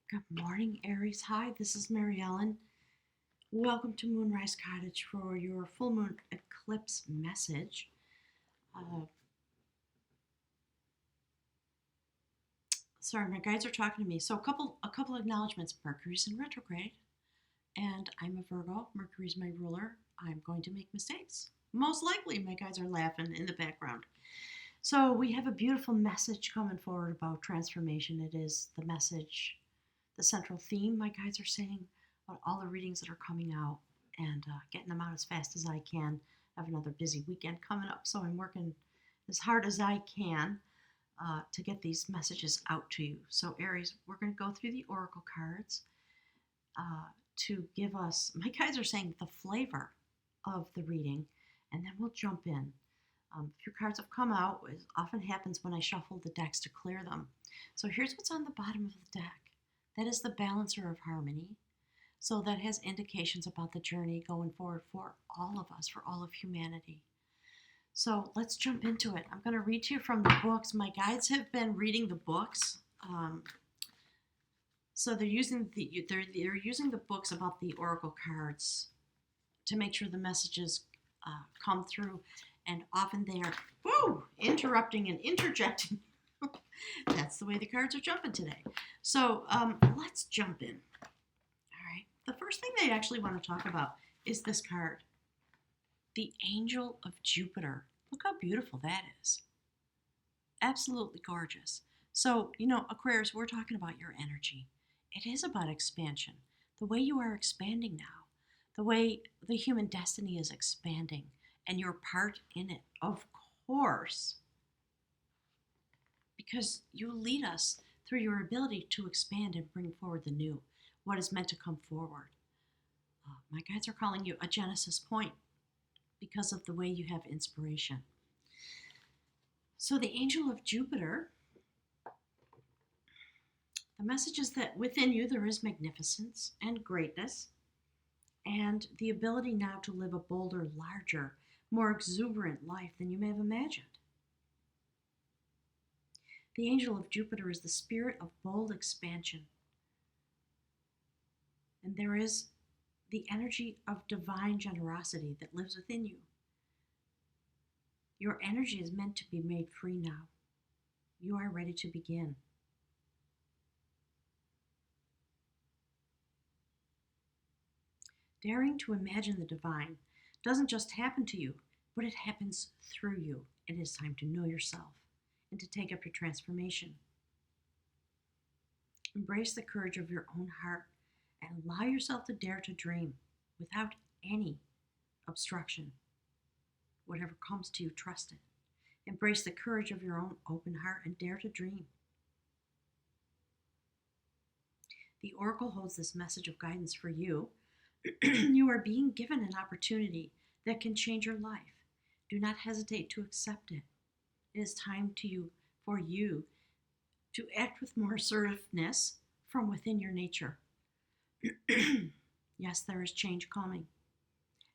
Good morning, Aries. Hi, this is Mary Ellen. Welcome to Moonrise Cottage for your full moon eclipse message. Uh, Sorry, my guides are talking to me. So a couple acknowledgments. Mercury's in retrograde, and I'm a Virgo. Mercury's my ruler. I'm going to make mistakes. Most likely, my guides are laughing in the background. So we have a beautiful message coming forward about transformation. It is the message, the central theme. My guides are saying about all the readings that are coming out and getting them out as fast as I can. I have another busy weekend coming up, so I'm working as hard as I can to get these messages out to you. So, Aries, we're going to go through the oracle cards to give us, my guides are saying, the flavor of the reading, and then we'll jump in. If your cards have come out, it often happens when I shuffle the decks to clear them. So here's what's on the bottom of the deck. That is the balancer of harmony. So that has indications about the journey going forward for all of us, for all of humanity. So let's jump into it. I'm going to read to you from the books. My guides have been reading the books. So they're using the books about the oracle cards to make sure the messages come through, and often they are interrupting and interjecting. That's the way the cards are jumping today. So let's jump in. All right. The first thing they actually want to talk about is this card, the Angel of Jupiter. Look how beautiful that is. Absolutely gorgeous. So, Aquarius, we're talking about your energy. It is about expansion. The way you are expanding now, the way the human destiny is expanding, and your part in it, of course, because you lead us through your ability to expand and bring forward the new, what is meant to come forward. My guides are calling you a Genesis point because of the way you have inspiration. So the Angel of Jupiter, the message is that within you there is magnificence and greatness and the ability now to live a bolder, larger, more exuberant life than you may have imagined. The Angel of Jupiter is the spirit of bold expansion. And there is the energy of divine generosity that lives within you. Your energy is meant to be made free now. You are ready to begin. Daring to imagine the divine doesn't just happen to you, but it happens through you. It is time to know yourself and to take up your transformation. Embrace the courage of your own heart and allow yourself to dare to dream without any obstruction. Whatever comes to you, trust it. Embrace the courage of your own open heart and dare to dream. The Oracle holds this message of guidance for you. You are being given an opportunity that can change your life. Do not hesitate to accept it. It is time for you to act with more assertiveness from within your nature. Yes, there is change coming,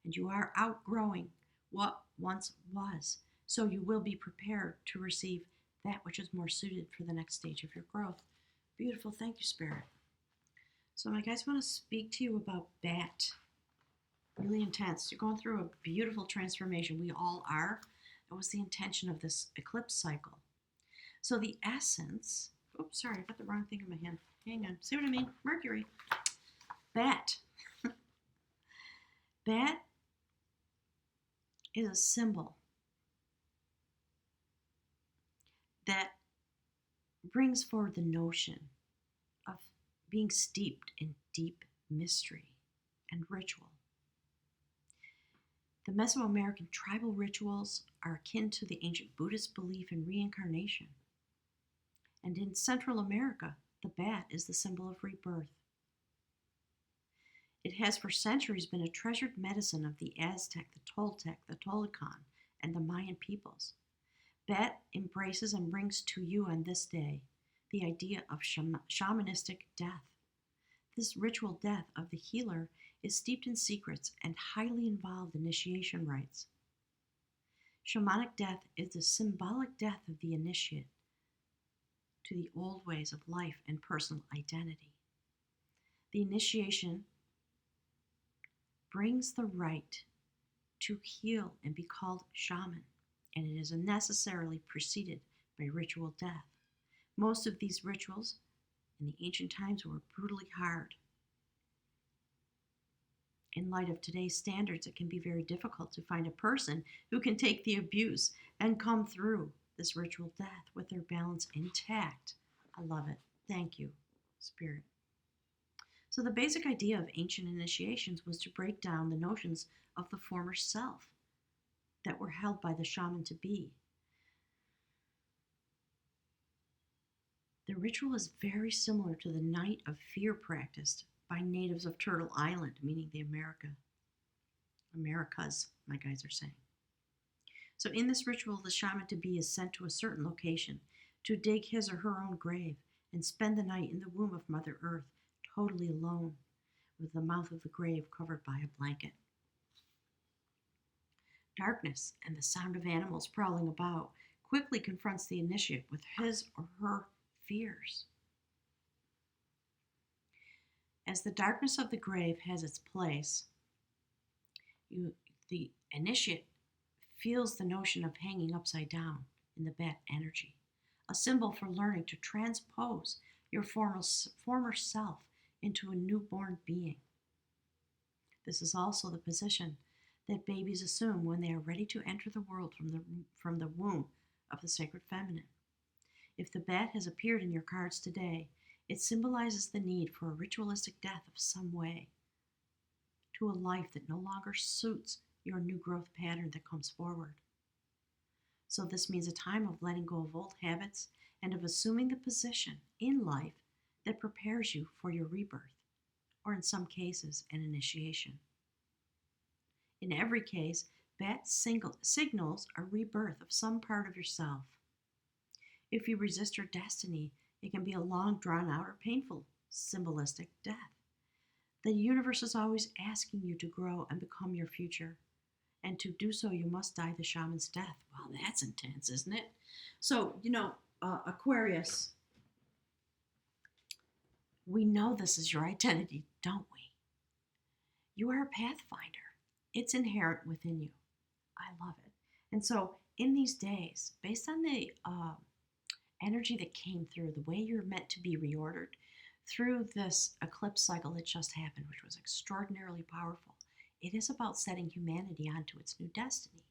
and you are outgrowing what once was, so you will be prepared to receive that which is more suited for the next stage of your growth. Beautiful. Thank you, Spirit. So my guys want to speak to you about Bat. Really intense. You're going through a beautiful transformation. We all are. That was the intention of this eclipse cycle. So the essence, oops, sorry, I got the wrong thing in my hand. Hang on. See what I mean? Mercury. Bat. Bat is a symbol that brings forward the notion of being steeped in deep mystery and ritual. The Mesoamerican tribal rituals are akin to the ancient Buddhist belief in reincarnation. And in Central America, the bat is the symbol of rebirth. It has for centuries been a treasured medicine of the Aztec, the Toltec, the Tolucan, and the Mayan peoples. Bat embraces and brings to you on this day the idea of shamanistic death. This ritual death of the healer is steeped in secrets and highly involved initiation rites. Shamanic death is the symbolic death of the initiate to the old ways of life and personal identity. The initiation brings the right to heal and be called shaman, and it is necessarily preceded by ritual death. Most of these rituals in the ancient times were brutally hard. In light of today's standards, it can be very difficult to find a person who can take the abuse and come through this ritual death with their balance intact. I love it. Thank you, Spirit. So, the basic idea of ancient initiations was to break down the notions of the former self that were held by the shaman to be. The ritual is very similar to the Night of Fear practiced by natives of Turtle Island, meaning the Americas, my guides are saying. So in this ritual, the shaman to be is sent to a certain location to dig his or her own grave and spend the night in the womb of Mother Earth, totally alone, with the mouth of the grave covered by a blanket. Darkness and the sound of animals prowling about quickly confronts the initiate with his or her fears. As the darkness of the grave has its place, the initiate feels the notion of hanging upside down in the bat energy, a symbol for learning to transpose your former self into a newborn being. This is also the position that babies assume when they are ready to enter the world from the womb of the sacred feminine. If the bat has appeared in your cards today, it symbolizes the need for a ritualistic death of some way to a life that no longer suits your new growth pattern that comes forward. So this means a time of letting go of old habits and of assuming the position in life that prepares you for your rebirth, or in some cases, an initiation. In every case, bat signals a rebirth of some part of yourself. If you resist your destiny, it can be a long, drawn-out, or painful, symbolistic death. The universe is always asking you to grow and become your future. And to do so, you must die the shaman's death. Wow, that's intense, isn't it? So, Aquarius, we know this is your identity, don't we? You are a pathfinder. It's inherent within you. I love it. And so, in these days, based on the energy that came through, the way you're meant to be reordered through this eclipse cycle that just happened, which was extraordinarily powerful, it is about setting humanity onto its new destiny.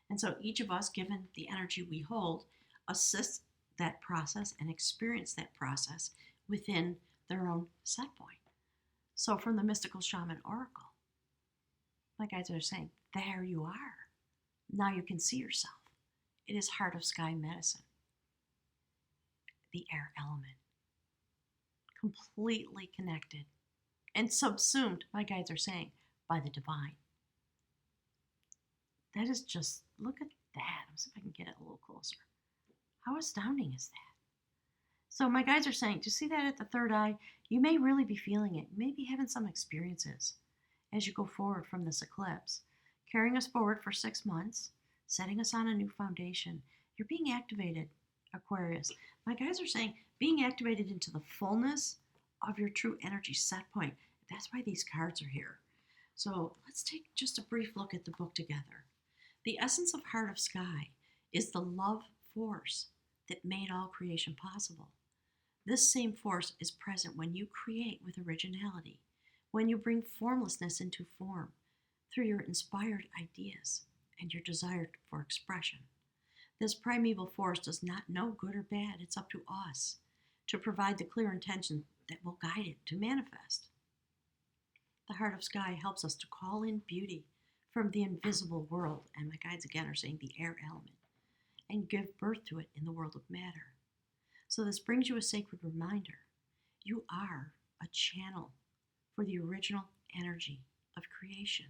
And so each of us, given the energy we hold, assists that process and experience that process within their own set point. So from the Mystical Shaman Oracle, my guides are saying, there you are. Now you can see yourself. It is heart of sky medicine. The air element. Completely connected and subsumed, my guides are saying, by the divine. That is just, look at that. Let's see if I can get it a little closer. How astounding is that? So my guides are saying, do you see that at the third eye? You may really be feeling it. You may be having some experiences as you go forward from this eclipse, carrying us forward for 6 months, setting us on a new foundation. You're being activated, Aquarius. My guides are saying, being activated into the fullness of your true energy set point. That's why these cards are here. So let's take just a brief look at the book together. The essence of Heart of Sky is the love force that made all creation possible. This same force is present when you create with originality, when you bring formlessness into form through your inspired ideas and your desire for expression. This primeval force does not know good or bad. It's up to us to provide the clear intention that will guide it to manifest. The Heart of Sky helps us to call in beauty from the invisible world, and my guides again are saying the air element, and give birth to it in the world of matter. So this brings you a sacred reminder. You are a channel for the original energy of creation.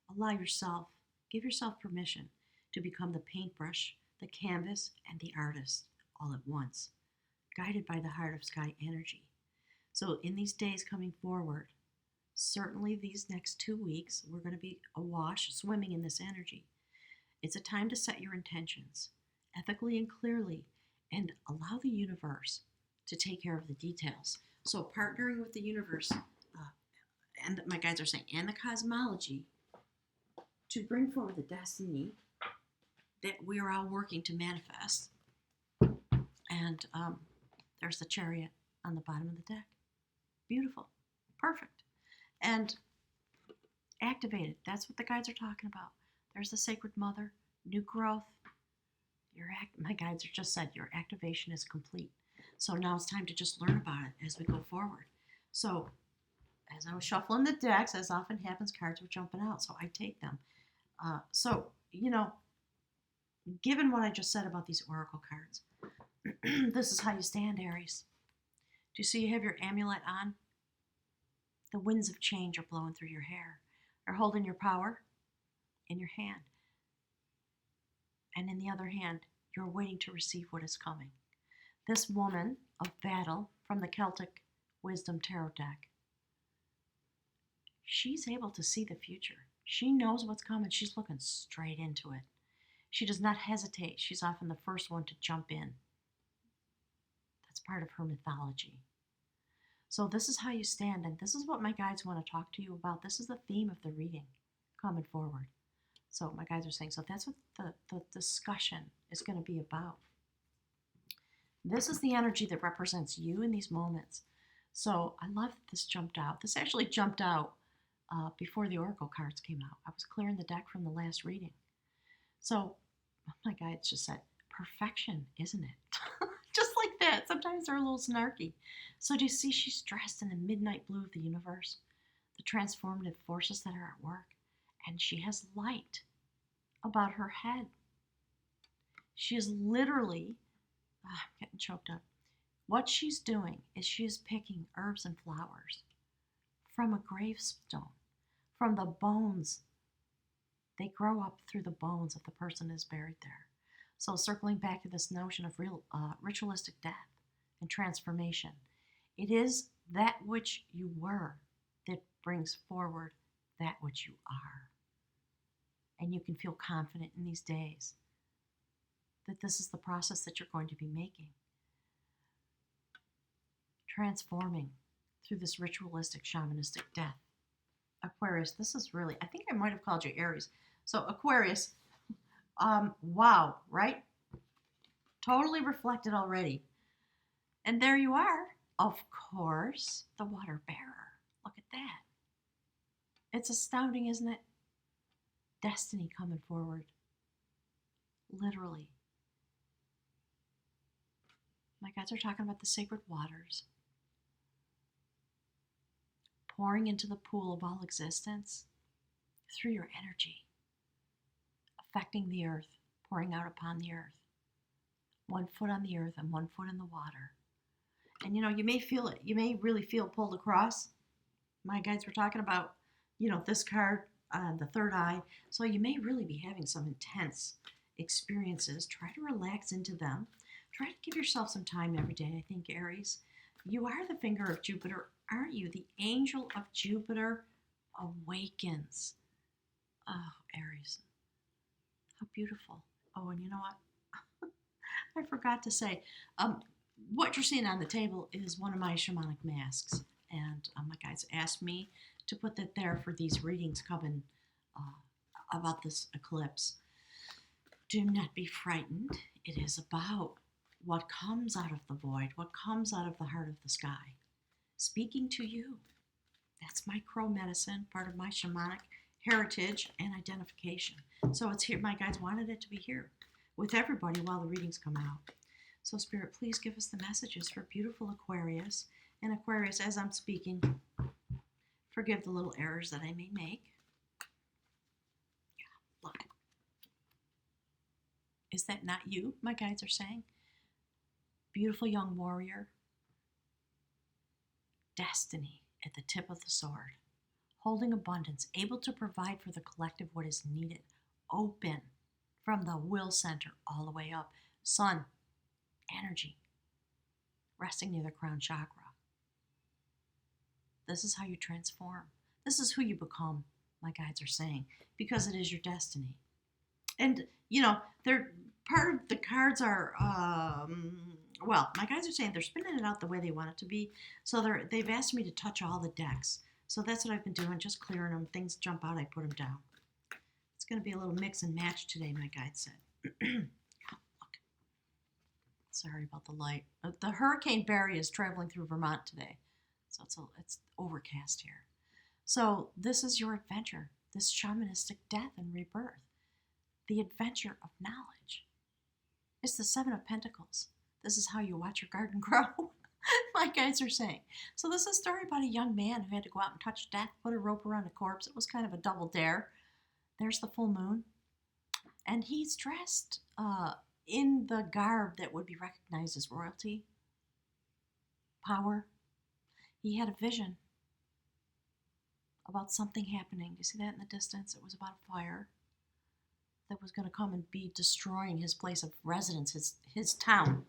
Give yourself permission to become the paintbrush, the canvas, and the artist all at once, guided by the Heart of Sky energy. So in these days coming forward, certainly these next 2 weeks, we're going to be awash, swimming in this energy. It's a time to set your intentions ethically and clearly and allow the universe to take care of the details. So partnering with the universe, and my guides are saying, and the cosmology, to bring forward the destiny that we are all working to manifest. And there's the chariot on the bottom of the deck. Beautiful. Perfect. And activated. That's what the guides are talking about. There's the Sacred Mother, new growth. My guides are just said your activation is complete. So now it's time to just learn about it as we go forward. So as I was shuffling the decks, as often happens, cards were jumping out, so I take them. So, given what I just said about these oracle cards, this is how you stand, Aries. Do you see you have your amulet on? The winds of change are blowing through your hair. Are holding your power in your hand. And in the other hand, you're waiting to receive what is coming. This woman of battle from the Celtic Wisdom Tarot deck, she's able to see the future. She knows what's coming. She's looking straight into it. She does not hesitate. She's often the first one to jump in. That's part of her mythology. So this is how you stand, and this is what my guides want to talk to you about. This is the theme of the reading coming forward. So my guides are saying, so that's what the discussion is going to be about. This is the energy that represents you in these moments. So I love that this jumped out. This actually jumped out before the oracle cards came out. I was clearing the deck from the last reading. So my guides just said, perfection, isn't it? Just like that. Sometimes they're a little snarky. So do you see she's dressed in the midnight blue of the universe, the transformative forces that are at work, and she has light about her head. She is literally, I'm getting choked up. What she's doing is she is picking herbs and flowers from a gravestone, from the bones. They grow up through the bones of the person who's buried there. So circling back to this notion of real ritualistic death and transformation, it is that which you were that brings forward that which you are. And you can feel confident in these days that this is the process that you're going to be making. Transforming through this ritualistic, shamanistic death. Aquarius, this is really, I think I might have called you Aries. So Aquarius, wow, right? Totally reflected already. And there you are, of course, the water bearer. Look at that. It's astounding, isn't it? Destiny coming forward. Literally. My guides are talking about the sacred waters. Pouring into the pool of all existence through your energy. Affecting the earth, pouring out upon the earth. 1 foot on the earth and 1 foot in the water. And you may feel it. You may really feel pulled across. My guides were talking about, this card, the third eye. So you may really be having some intense experiences. Try to relax into them. Try to give yourself some time every day, I think, Aries. You are the finger of Jupiter, aren't you? The angel of Jupiter awakens. Oh, Aries. How beautiful. Oh, and you know what? I forgot to say, what you're seeing on the table is one of my shamanic masks. And my guides asked me to put that there for these readings coming about this eclipse. Do not be frightened. It is about what comes out of the void, what comes out of the heart of the sky, speaking to you. That's my crow medicine, part of my shamanic heritage and identification. So it's here. My guides wanted it to be here with everybody while the readings come out. So Spirit, please give us the messages for beautiful Aquarius. And Aquarius, as I'm speaking, forgive the little errors that I may make. Yeah, look. Is that not you, my guides are saying? Beautiful young warrior. Destiny at the tip of the sword. Holding abundance, able to provide for the collective what is needed. Open from the will center all the way up. Sun, energy, resting near the crown chakra. This is how you transform. This is who you become, my guides are saying, because it is your destiny. And, they're part of the cards are Well, my guys are saying they're spinning it out the way they want it to be. So they've asked me to touch all the decks. So that's what I've been doing, just clearing them. Things jump out, I put them down. It's going to be a little mix and match today, my guide said. Look. Sorry about the light. The Hurricane Barry is traveling through Vermont today. So it's overcast here. So this is your adventure, this shamanistic death and rebirth. The adventure of knowledge. It's the Seven of Pentacles. This is how you watch your garden grow, my guides are saying. So this is a story about a young man who had to go out and touch death, put a rope around a corpse. It was kind of a double dare. There's the full moon. And he's dressed in the garb that would be recognized as royalty, power. He had a vision about something happening. Do you see that in the distance? It was about a fire that was going to come and be destroying his place of residence, his town,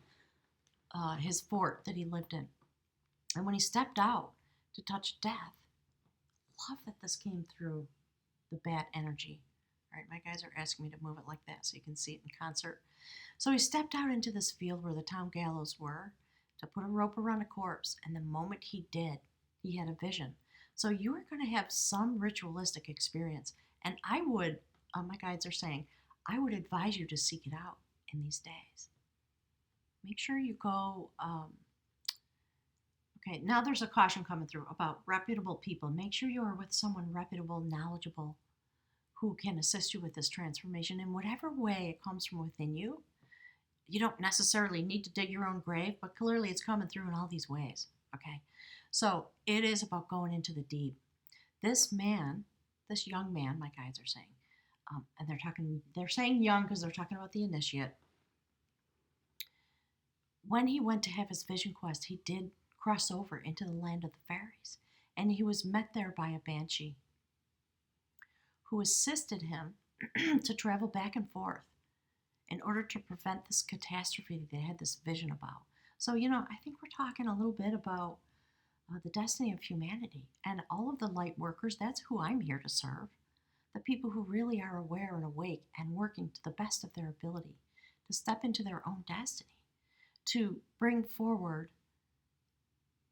his fort that he lived in. And when he stepped out to touch death, love that this came through the bad energy. All right, my guys are asking me to move it like that so you can see it in concert. So he stepped out into this field where the town gallows were to put a rope around a corpse, and the moment he did, he had a vision. So you are going to have some ritualistic experience, and I would, my guides are saying, I would advise you to seek it out in these days. Make sure you go, okay, now there's a caution coming through about reputable people. Make sure you are with someone reputable, knowledgeable, who can assist you with this transformation in whatever way it comes from within you. You don't necessarily need to dig your own grave, but clearly it's coming through in all these ways, okay? So it is about going into the deep. This man, this young man, my guides are saying, and they're saying young because they're talking about the initiate. When he went to have his vision quest, he did cross over into the land of the fairies, and he was met there by a banshee who assisted him to travel back and forth in order to prevent this catastrophe that they had this vision about. So, I think we're talking a little bit about the destiny of humanity and all of the light workers. That's who I'm here to serve. The people who really are aware and awake and working to the best of their ability to step into their own destiny, to bring forward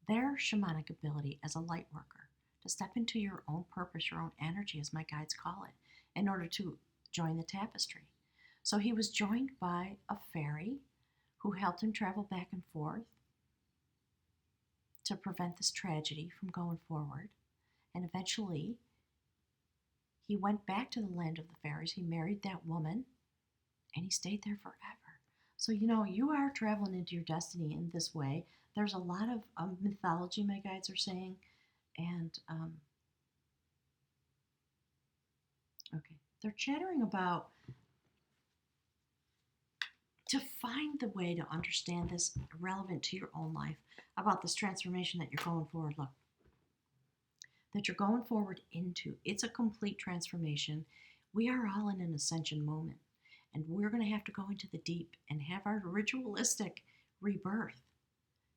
their shamanic ability as a light worker, to step into your own purpose, your own energy, as my guides call it, in order to join the tapestry. So he was joined by a fairy who helped him travel back and forth to prevent this tragedy from going forward. And eventually, he went back to the land of the fairies. He married that woman, and he stayed there forever. So, you are traveling into your destiny in this way. There's a lot of mythology, my guides are saying. And, okay, they're chattering about to find the way to understand this relevant to your own life, about this transformation that you're going forward. Look, that you're going forward into. It's a complete transformation. We are all in an ascension moment, and we're going to have to go into the deep and have our ritualistic rebirth,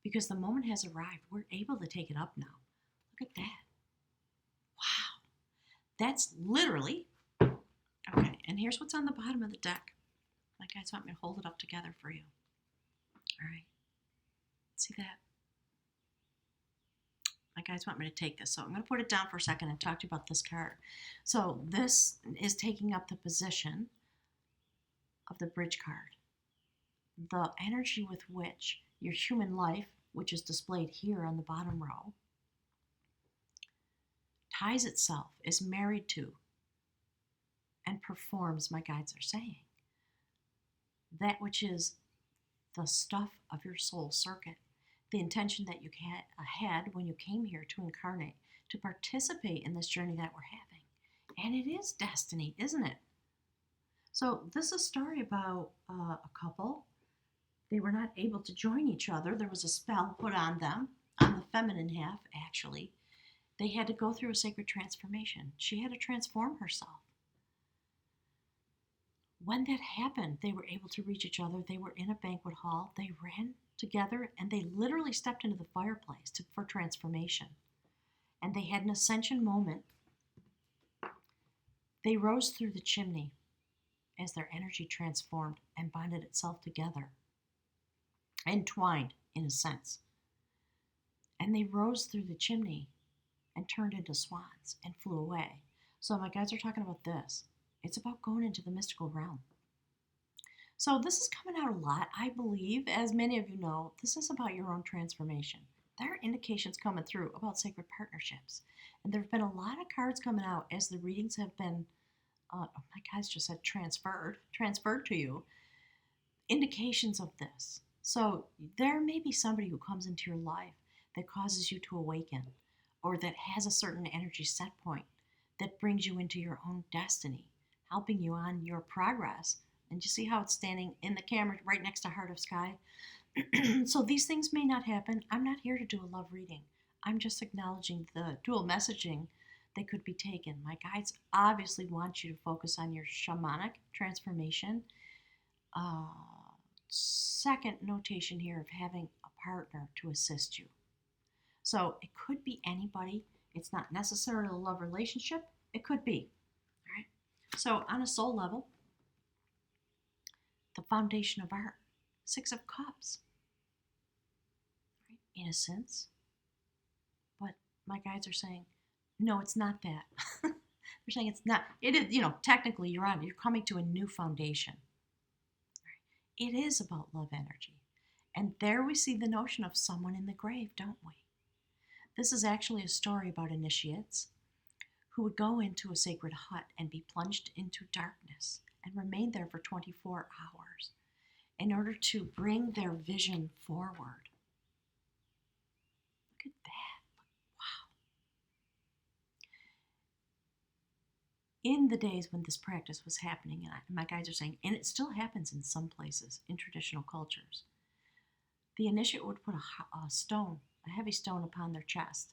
because the moment has arrived. We're able to take it up now. Look at that. Wow. That's literally, okay, and here's what's on the bottom of the deck. My guys want me to hold it up together for you. All right. See that? My guys want me to take this. So I'm going to put it down for a second and talk to you about this card. So this is taking up the position of the bridge card. The energy with which your human life, which is displayed here on the bottom row, ties itself, is married to, and performs, my guides are saying, that which is the stuff of your soul circuit, the intention that you had when you came here to incarnate, to participate in this journey that we're having. And it is destiny, isn't it? So this is a story about a couple. They were not able to join each other. There was a spell put on them, on the feminine half, actually. They had to go through a sacred transformation. She had to transform herself. When that happened, they were able to reach each other. They were in a banquet hall. They ran together, and they literally stepped into the fireplace for transformation. And they had an ascension moment. They rose through the chimney as their energy transformed and bonded itself together. entwined in a sense. And they rose through the chimney and turned into swans and flew away. So my guides are talking about this. It's about going into the mystical realm. So this is coming out a lot, I believe. As many of you know, this is about your own transformation. There are indications coming through about sacred partnerships. And there have been a lot of cards coming out as the readings have been, oh, my guys just said transferred to you. Indications of this. So there may be somebody who comes into your life that causes you to awaken, or that has a certain energy set point that brings you into your own destiny, helping you on your progress. And you see how it's standing in the camera right next to Heart of Sky? So these things may not happen. I'm not here to do a love reading. I'm just acknowledging the dual messaging that could be taken. My guides obviously want you to focus on your shamanic transformation. Second notation here of having a partner to assist you. So it could be anybody. It's not necessarily a love relationship. It could be. All right. So on a soul level, the foundation of art, 6 of Cups. Right? Innocence. But my guides are saying, no, it's not that. They're saying it's not. It is, technically you're coming to a new foundation. Right? It is about love energy. And there we see the notion of someone in the grave, don't we? This is actually a story about initiates who would go into a sacred hut and be plunged into darkness and remain there for 24 hours in order to bring their vision forward. Look at that. Wow. In the days when this practice was happening, and my guides are saying, and it still happens in some places in traditional cultures, the initiate would put a heavy stone upon their chest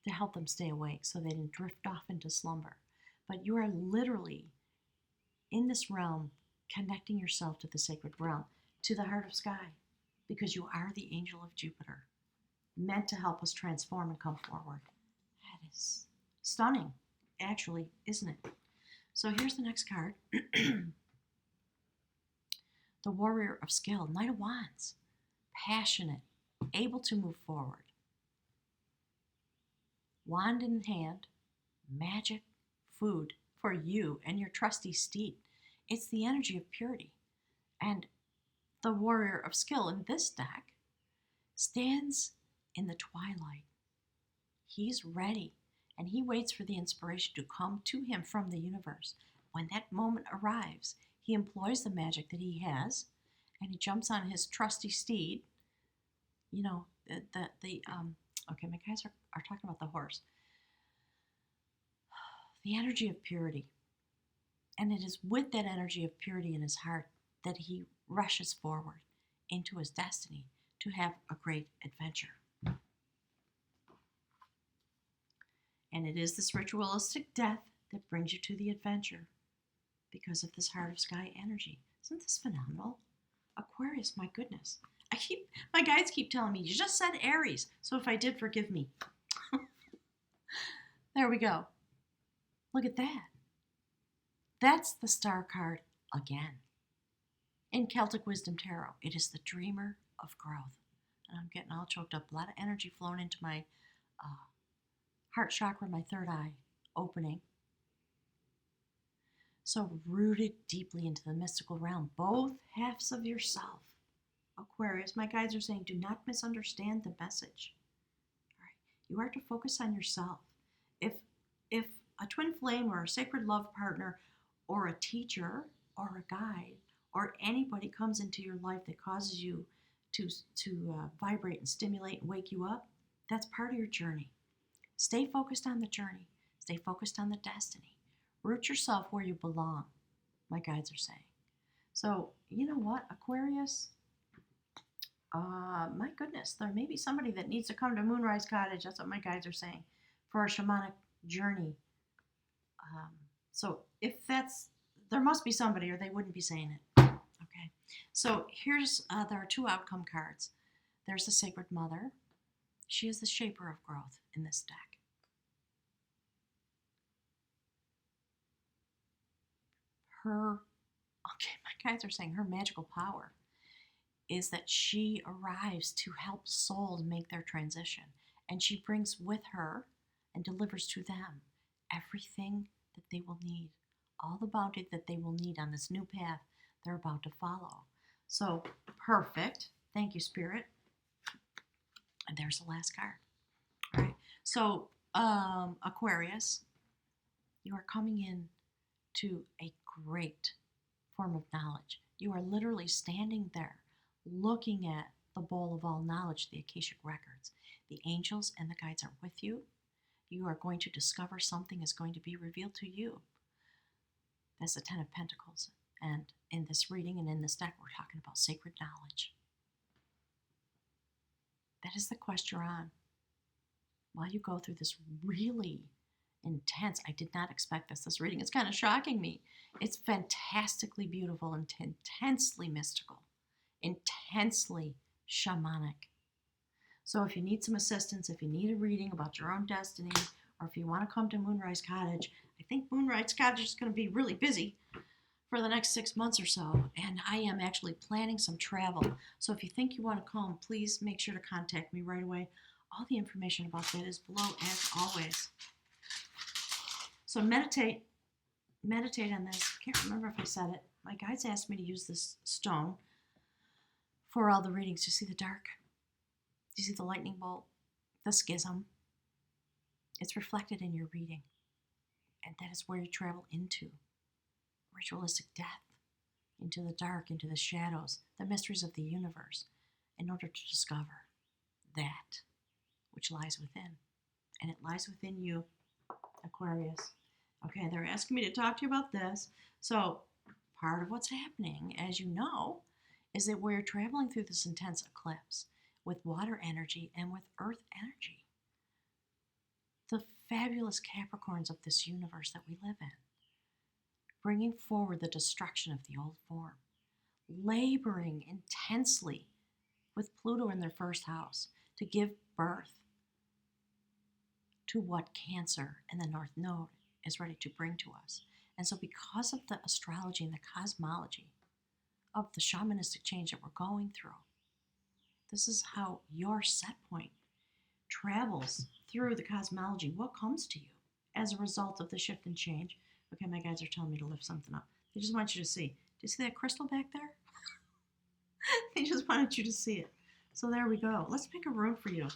to help them stay awake so they didn't drift off into slumber. But you are literally in this realm connecting yourself to the sacred realm, to the Heart of Sky, because you are the angel of Jupiter, meant to help us transform and come forward. That is stunning, actually, isn't it? So here's the next card. The Warrior of Skill, Knight of Wands, passionate, able to move forward. Wand in hand, magic, food for you and your trusty steed. It's the energy of purity. And the Warrior of Skill in this deck stands in the twilight. He's ready, and he waits for the inspiration to come to him from the universe. When that moment arrives, he employs the magic that he has, and he jumps on his trusty steed. Okay, my guys are talking about the horse. The energy of purity. And it is with that energy of purity in his heart that he rushes forward into his destiny to have a great adventure. And it is this ritualistic death that brings you to the adventure because of this Heart of Sky energy. Isn't this phenomenal? Aquarius, my goodness. My guides keep telling me, you just said Aries, so if I did, forgive me. There we go. Look at that. That's the star card again. In Celtic Wisdom Tarot, it is the dreamer of growth. And I'm getting all choked up. A lot of energy flowing into my heart chakra, my third eye opening. So rooted deeply into the mystical realm, both halves of yourself. Aquarius, my guides are saying, do not misunderstand the message. All right. You are to focus on yourself. If a twin flame or a sacred love partner or a teacher or a guide or anybody comes into your life that causes you to vibrate and stimulate and wake you up, that's part of your journey. Stay focused on the journey. Stay focused on the destiny. Root yourself where you belong, my guides are saying. So, you know what, Aquarius? My goodness, there may be somebody that needs to come to Moonrise Cottage. That's what my guides are saying, for a shamanic journey. So if there must be somebody or they wouldn't be saying it. Okay. So there are 2 outcome cards. There's the Sacred Mother. She is the shaper of growth in this deck. My guides are saying her magical power is that she arrives to help souls make their transition. And she brings with her and delivers to them everything that they will need, all the bounty that they will need on this new path they're about to follow. So, perfect. Thank you, Spirit. And there's the last card. All right. So, Aquarius, you are coming in to a great form of knowledge. You are literally standing there looking at the bowl of all knowledge, the Akashic records. The angels and the guides are with you. You are going to discover something is going to be revealed to you. That's the Ten of Pentacles. And in this reading and in this deck, we're talking about sacred knowledge. That is the quest you're on. While you go through this really intense, I did not expect this. This reading is kind of shocking me. It's fantastically beautiful and intensely mystical, intensely shamanic. So if you need some assistance, if you need a reading about your own destiny, or if you want to come to Moonrise Cottage, I think Moonrise Cottage is going to be really busy for the next 6 months or so, and I am actually planning some travel. So if you think you want to come, please make sure to contact me right away. All the information about that is below, as always. So meditate on this. Can't remember if I said it. My guides asked me to use this stone for all the readings. You see the dark? You see the lightning bolt? The schism? It's reflected in your reading. And that is where you travel into. Ritualistic death. Into the dark, into the shadows, the mysteries of the universe, in order to discover that which lies within. And it lies within you, Aquarius. Okay, they're asking me to talk to you about this. So, part of what's happening, as you know, is that we're traveling through this intense eclipse with water energy and with earth energy. The fabulous Capricorns of this universe that we live in, bringing forward the destruction of the old form, laboring intensely with Pluto in their first house to give birth to what Cancer and the North Node is ready to bring to us. And so because of the astrology and the cosmology of the shamanistic change that we're going through, this is how your set point travels through the cosmology. What comes to you as a result of the shift and change? Okay, my guys are telling me to lift something up. They just want you to see. Do you see that crystal back there? They just wanted you to see it. So there we go. Let's pick a room for you.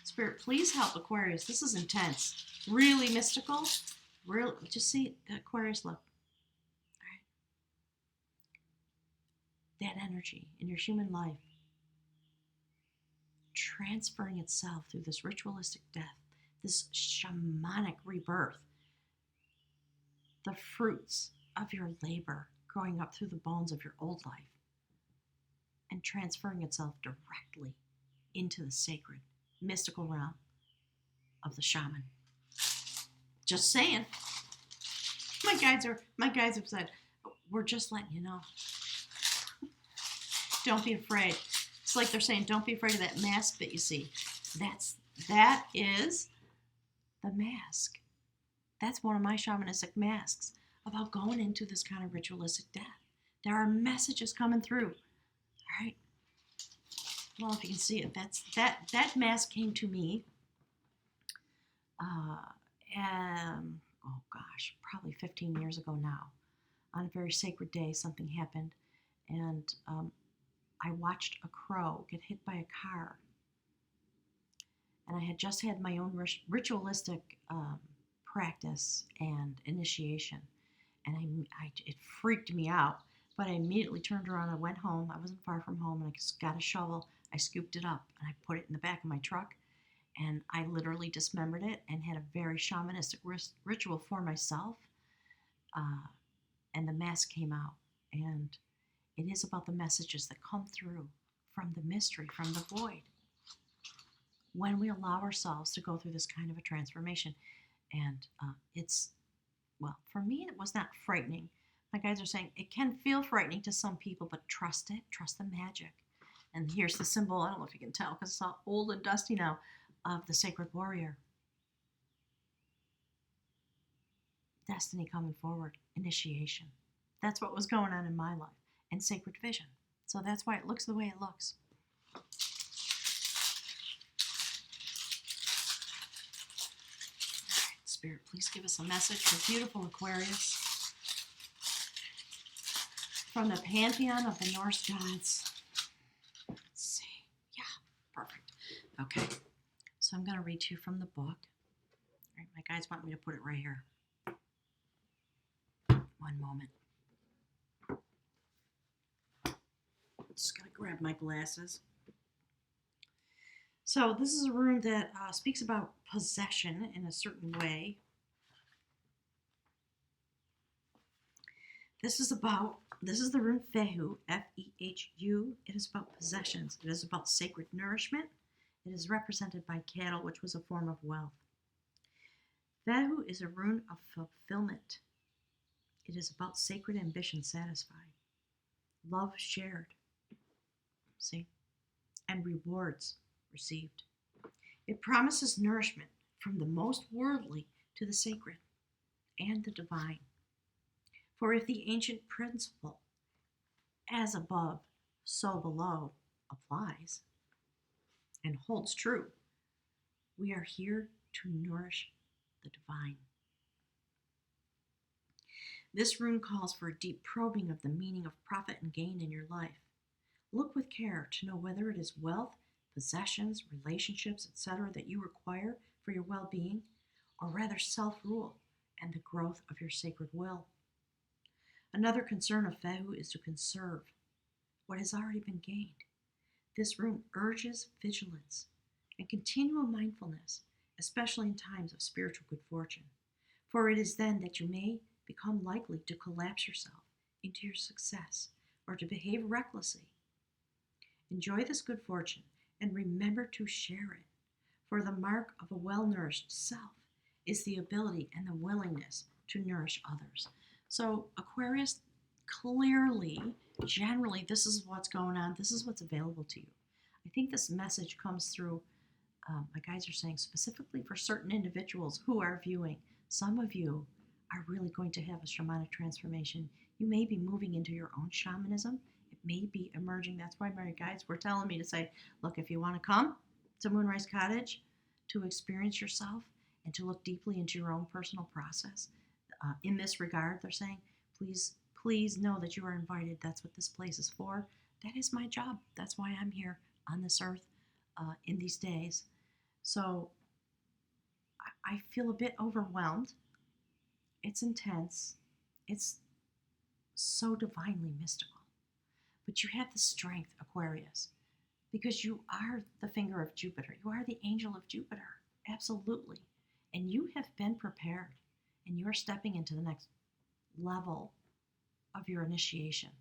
Spirit, please help Aquarius. This is intense. Really mystical. Real. Just see Aquarius, look. All right. That energy in your human life transferring itself through this ritualistic death, this shamanic rebirth, the fruits of your labor growing up through the bones of your old life, and transferring itself directly into the sacred, mystical realm of the shaman. Just saying. My guides have said, we're just letting you know. Don't be afraid. It's like they're saying, don't be afraid of that mask that you see. That is the mask. That's one of my shamanistic masks about going into this kind of ritualistic death. There are messages coming through. All right. Well, if you can see it, that mask came to me. Probably 15 years ago now. On a very sacred day, something happened, and I watched a crow get hit by a car. And I had just had my own ritualistic practice and initiation, and it freaked me out. But I immediately turned around. I went home. I wasn't far from home, and I got a shovel. I scooped it up, and I put it in the back of my truck, and I literally dismembered it and had a very shamanistic ritual for myself. And the mask came out, and it is about the messages that come through from the mystery, from the void, when we allow ourselves to go through this kind of a transformation. And for me, it was not frightening. My guides are saying it can feel frightening to some people, but trust it, trust the magic. And here's the symbol, I don't know if you can tell because it's all old and dusty now, of the sacred warrior. Destiny coming forward, initiation. That's what was going on in my life. And sacred vision. So that's why it looks the way it looks. All right, Spirit, please give us a message for beautiful Aquarius from the pantheon of the Norse gods. Let's see. Yeah, perfect. Okay, so I'm going to read to you from the book. All right, my guides want me to put it right here. One moment. Just got to grab my glasses. So this is a rune that speaks about possession in a certain way. This is the rune Fehu, F-E-H-U. It is about possessions. It is about sacred nourishment. It is represented by cattle, which was a form of wealth. Fehu is a rune of fulfillment. It is about sacred ambition satisfied, love shared, see, and rewards received. It promises nourishment from the most worldly to the sacred and the divine. For if the ancient principle, as above, so below, applies and holds true, we are here to nourish the divine. This rune calls for a deep probing of the meaning of profit and gain in your life. Look with care to know whether it is wealth, possessions, relationships, etc. that you require for your well-being, or rather self-rule and the growth of your sacred will. Another concern of Fehu is to conserve what has already been gained. This rune urges vigilance and continual mindfulness, especially in times of spiritual good fortune, for it is then that you may become likely to collapse yourself into your success or to behave recklessly. Enjoy this good fortune and remember to share it, for the mark of a well-nourished self is the ability and the willingness to nourish others. So Aquarius, clearly, generally, this is what's going on. This is what's available to you. I think this message comes through, my guides are saying, specifically for certain individuals who are viewing. Some of you are really going to have a shamanic transformation. You may be moving into your own shamanism. It may be emerging. That's why my guides were telling me to say, look, if you want to come to Moonrise Cottage to experience yourself and to look deeply into your own personal process, in this regard, they're saying, please know that you are invited. That's what this place is for. That is my job. That's why I'm here on this earth in these days. So I feel a bit overwhelmed. It's intense. It's so divinely mystical. But you have the strength, Aquarius, because you are the finger of Jupiter. You are the angel of Jupiter. Absolutely. And you have been prepared. And you are stepping into the next level of your initiation.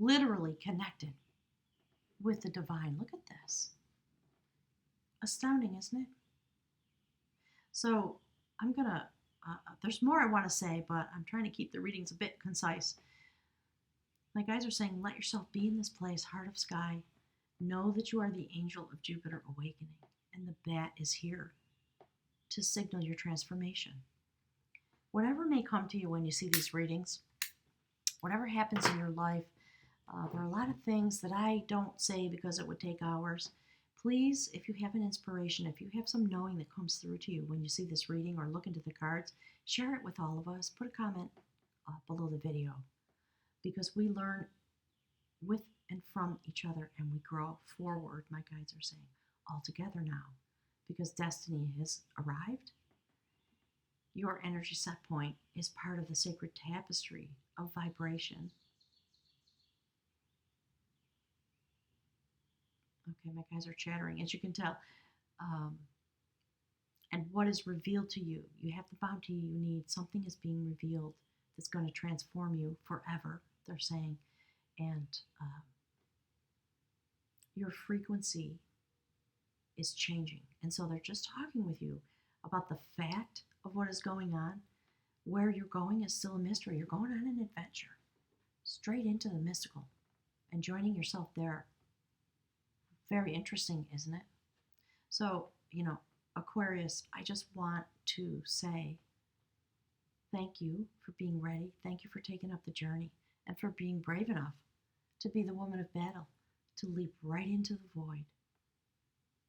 Literally connected with the divine. Look at this. Astounding, isn't it? So I'm going to, there's more I want to say, but I'm trying to keep the readings a bit concise. My guides are saying, let yourself be in this place, heart of sky. Know that you are the angel of Jupiter awakening. And the bat is here to signal your transformation. Whatever may come to you when you see these readings, whatever happens in your life, there are a lot of things that I don't say because it would take hours. Please, if you have an inspiration, if you have some knowing that comes through to you when you see this reading or look into the cards, share it with all of us. Put a comment below the video, because we learn with and from each other and we grow forward, my guides are saying, all together now, because destiny has arrived. Your energy set point is part of the sacred tapestry of vibration. Okay, my guys are chattering, as you can tell. And what is revealed to you? You have the bounty you need. Something is being revealed that's going to transform you forever, they're saying. And your frequency is changing. And so they're just talking with you about the fact of what is going on. Where you're going is still a mystery. You're going on an adventure, straight into the mystical and joining yourself there. Very interesting, isn't it? So, Aquarius, I just want to say thank you for being ready. Thank you for taking up the journey and for being brave enough to be the woman of battle, to leap right into the void.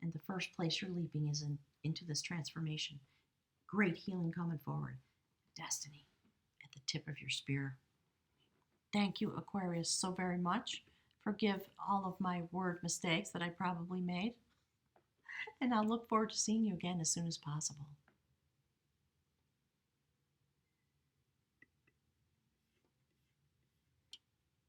And the first place you're leaping is into this transformation. Great healing coming forward. Destiny at the tip of your spear. Thank you, Aquarius, so very much. Forgive all of my word mistakes that I probably made. And I'll look forward to seeing you again as soon as possible.